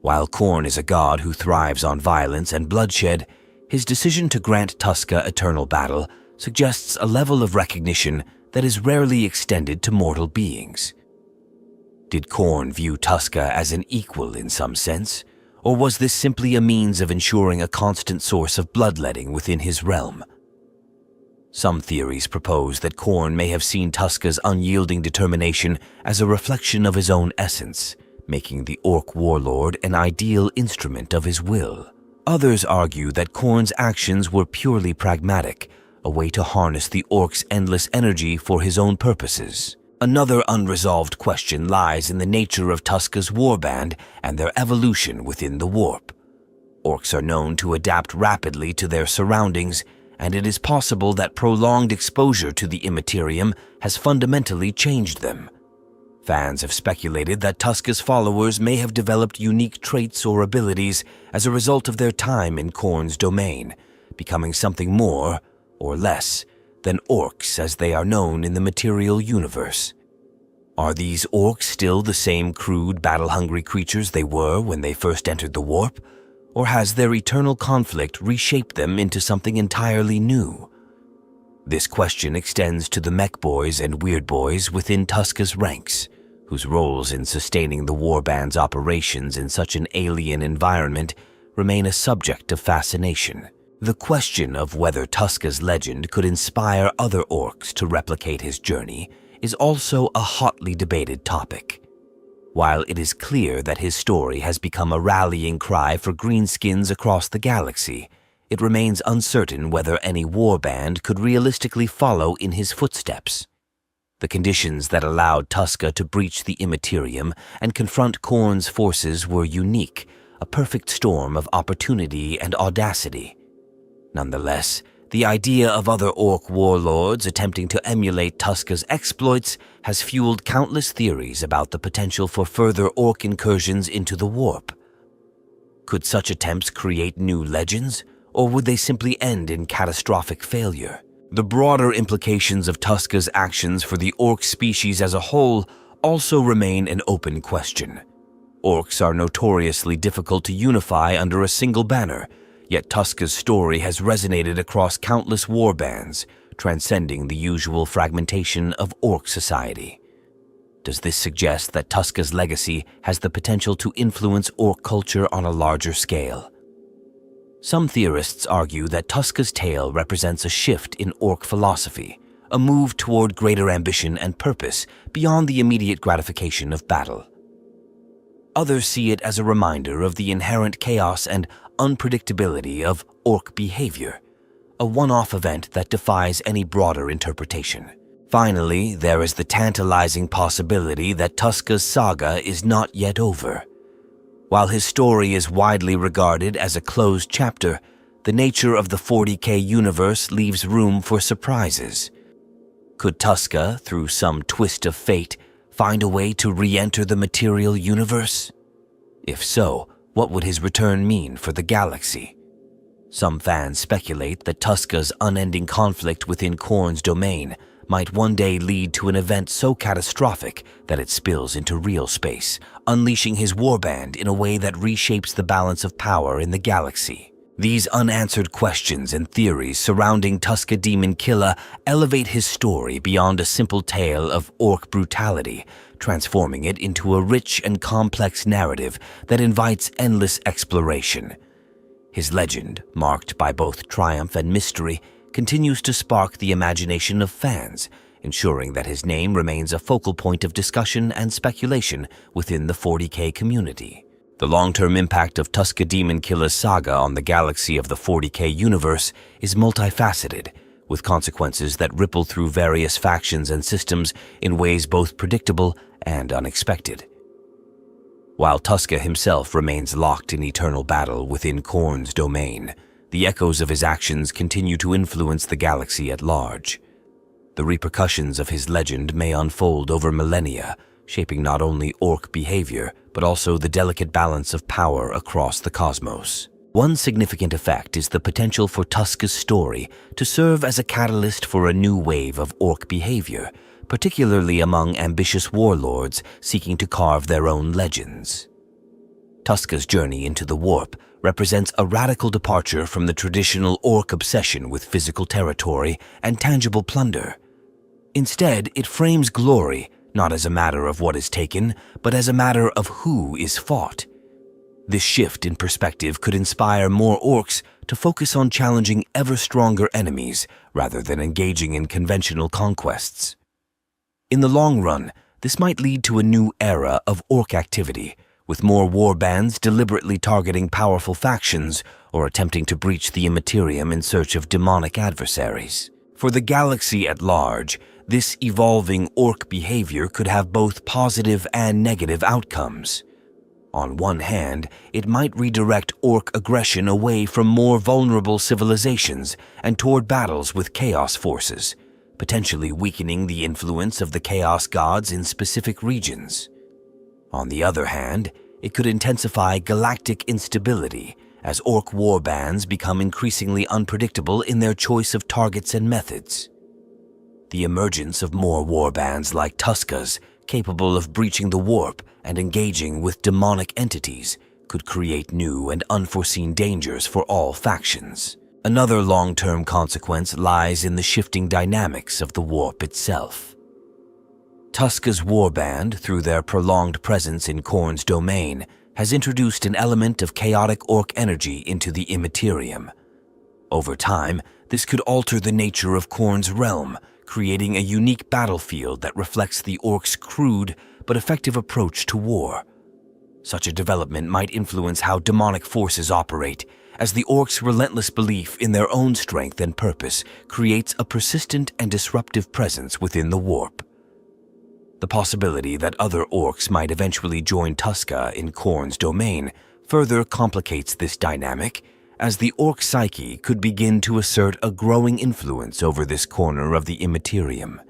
While Khorne is a god who thrives on violence and bloodshed, his decision to grant Tuska eternal battle suggests a level of recognition that is rarely extended to mortal beings. Did Khorne view Tuska as an equal in some sense, or was this simply a means of ensuring a constant source of bloodletting within his realm? Some theories propose that Khorne may have seen Tuska's unyielding determination as a reflection of his own essence, making the orc warlord an ideal instrument of his will. Others argue that Khorne's actions were purely pragmatic, a way to harness the orc's endless energy for his own purposes. Another unresolved question lies in the nature of Tuska's warband and their evolution within the warp. Orcs are known to adapt rapidly to their surroundings, and it is possible that prolonged exposure to the Immaterium has fundamentally changed them. Fans have speculated that Tuska's followers may have developed unique traits or abilities as a result of their time in Khorne's domain, becoming something more, or less, than orcs as they are known in the material universe. Are these orcs still the same crude, battle-hungry creatures they were when they first entered the warp, or has their eternal conflict reshaped them into something entirely new? This question extends to the mech boys and weird boys within Tuska's ranks, whose roles in sustaining the warband's operations in such an alien environment remain a subject of fascination. The question of whether Tuska's legend could inspire other orcs to replicate his journey is also a hotly debated topic. While it is clear that his story has become a rallying cry for greenskins across the galaxy, it remains uncertain whether any warband could realistically follow in his footsteps. The conditions that allowed Tuska to breach the Immaterium and confront Khorne's forces were unique, a perfect storm of opportunity and audacity. Nonetheless, the idea of other Ork warlords attempting to emulate Tuska's exploits has fueled countless theories about the potential for further Ork incursions into the warp. Could such attempts create new legends, or would they simply end in catastrophic failure? The broader implications of Tuska's actions for the Ork species as a whole also remain an open question. Orks are notoriously difficult to unify under a single banner, yet Tuska's story has resonated across countless warbands, transcending the usual fragmentation of Ork society. Does this suggest that Tuska's legacy has the potential to influence Ork culture on a larger scale? Some theorists argue that Tuska's tale represents a shift in Ork philosophy, a move toward greater ambition and purpose beyond the immediate gratification of battle. Others see it as a reminder of the inherent chaos and unpredictability of Ork behavior, a one-off event that defies any broader interpretation. Finally, there is the tantalizing possibility that Tuska's saga is not yet over. While his story is widely regarded as a closed chapter, the nature of the 40k universe leaves room for surprises. Could Tuska, through some twist of fate, find a way to re-enter the material universe? If so, what would his return mean for the galaxy? Some fans speculate that Tuska's unending conflict within Khorne's domain might one day lead to an event so catastrophic that it spills into real space, unleashing his warband in a way that reshapes the balance of power in the galaxy. These unanswered questions and theories surrounding Tuska Daemon-Killa elevate his story beyond a simple tale of Ork brutality, transforming it into a rich and complex narrative that invites endless exploration. His legend, marked by both triumph and mystery, continues to spark the imagination of fans, ensuring that his name remains a focal point of discussion and speculation within the 40k community. The long-term impact of Tuska Daemon-Killa's saga on the galaxy of the 40k universe is multifaceted, with consequences that ripple through various factions and systems in ways both predictable and unexpected. While Tuska himself remains locked in eternal battle within Khorne's domain, the echoes of his actions continue to influence the galaxy at large. The repercussions of his legend may unfold over millennia, shaping not only Ork behavior, but also the delicate balance of power across the cosmos. One significant effect is the potential for Tuska's story to serve as a catalyst for a new wave of Ork behavior, particularly among ambitious warlords seeking to carve their own legends. Tuska's journey into the warp represents a radical departure from the traditional Ork obsession with physical territory and tangible plunder. Instead, it frames glory not as a matter of what is taken, but as a matter of who is fought. This shift in perspective could inspire more Orks to focus on challenging ever-stronger enemies rather than engaging in conventional conquests. In the long run, this might lead to a new era of Ork activity, with more warbands deliberately targeting powerful factions or attempting to breach the Immaterium in search of demonic adversaries. For the galaxy at large, this evolving Ork behavior could have both positive and negative outcomes. On one hand, it might redirect Ork aggression away from more vulnerable civilizations and toward battles with Chaos forces, potentially weakening the influence of the Chaos gods in specific regions. On the other hand, it could intensify galactic instability as Ork warbands become increasingly unpredictable in their choice of targets and methods. The emergence of more warbands like Tuska's, capable of breaching the warp and engaging with demonic entities, could create new and unforeseen dangers for all factions. Another long-term consequence lies in the shifting dynamics of the warp itself. Tuska's warband, through their prolonged presence in Khorne's domain, has introduced an element of chaotic Ork energy into the Immaterium. Over time, this could alter the nature of Khorne's realm, creating a unique battlefield that reflects the Ork's crude but effective approach to war. Such a development might influence how demonic forces operate, as the Orcs' relentless belief in their own strength and purpose creates a persistent and disruptive presence within the warp. The possibility that other Orcs might eventually join Tuska in Khorne's domain further complicates this dynamic, as the Orc psyche could begin to assert a growing influence over this corner of the Immaterium.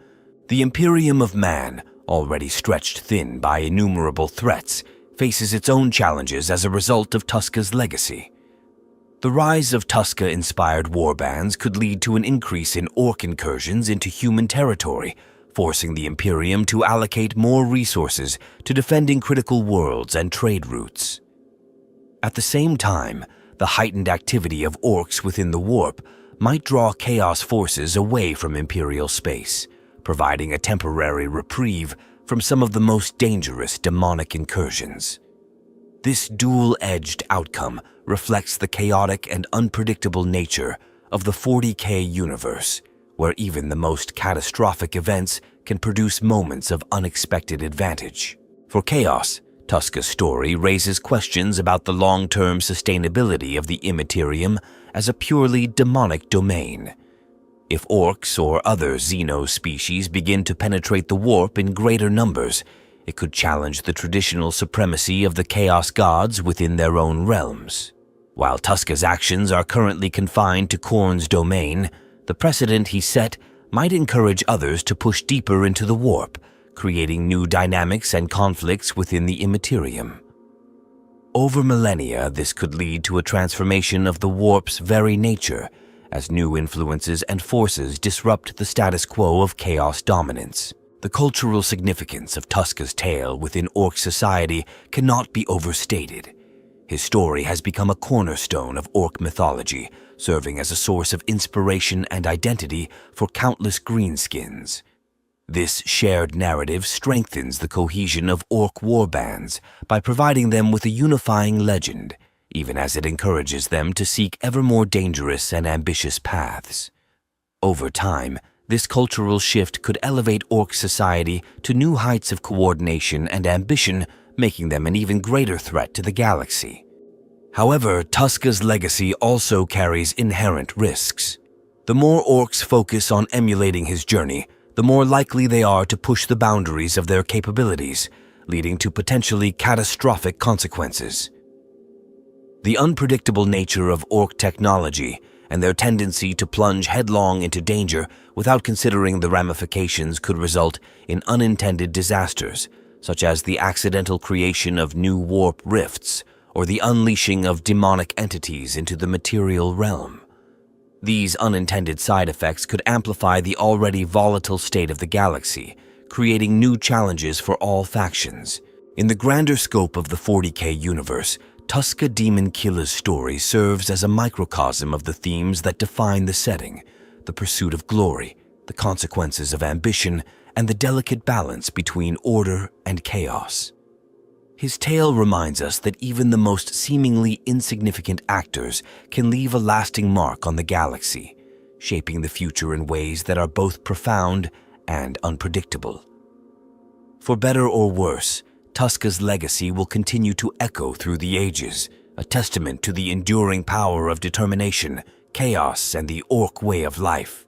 The Imperium of Man, already stretched thin by innumerable threats, faces its own challenges as a result of Tuska's legacy. The rise of Tuska-inspired warbands could lead to an increase in Orc incursions into human territory, forcing the Imperium to allocate more resources to defending critical worlds and trade routes. At the same time, the heightened activity of Orcs within the warp might draw Chaos forces away from Imperial space, providing a temporary reprieve from some of the most dangerous demonic incursions. This dual-edged outcome reflects the chaotic and unpredictable nature of the 40k universe, where even the most catastrophic events can produce moments of unexpected advantage. For Chaos, Tuska's story raises questions about the long-term sustainability of the Immaterium as a purely demonic domain. If Orcs or other xenos species begin to penetrate the warp in greater numbers, it could challenge the traditional supremacy of the Chaos gods within their own realms. While Tuska's actions are currently confined to Khorne's domain, the precedent he set might encourage others to push deeper into the warp, creating new dynamics and conflicts within the Immaterium. Over millennia, this could lead to a transformation of the warp's very nature, as new influences and forces disrupt the status quo of Chaos dominance. The cultural significance of Tuska's tale within Orc society cannot be overstated. His story has become a cornerstone of Orc mythology, serving as a source of inspiration and identity for countless greenskins. This shared narrative strengthens the cohesion of Orc warbands by providing them with a unifying legend, even as it encourages them to seek ever more dangerous and ambitious paths. Over time, this cultural shift could elevate Orc society to new heights of coordination and ambition, making them an even greater threat to the galaxy. However, Tuska's legacy also carries inherent risks. The more Orcs focus on emulating his journey, the more likely they are to push the boundaries of their capabilities, leading to potentially catastrophic consequences. The unpredictable nature of Orc technology and their tendency to plunge headlong into danger without considering the ramifications could result in unintended disasters, such as the accidental creation of new warp rifts or the unleashing of demonic entities into the material realm. These unintended side effects could amplify the already volatile state of the galaxy, creating new challenges for all factions. In the grander scope of the 40k universe, Tuska Daemon-Killa's story serves as a microcosm of the themes that define the setting: the pursuit of glory, the consequences of ambition, and the delicate balance between order and chaos. His tale reminds us that even the most seemingly insignificant actors can leave a lasting mark on the galaxy, shaping the future in ways that are both profound and unpredictable. For better or worse, Tuska's legacy will continue to echo through the ages, a testament to the enduring power of determination, chaos, and the Orc way of life.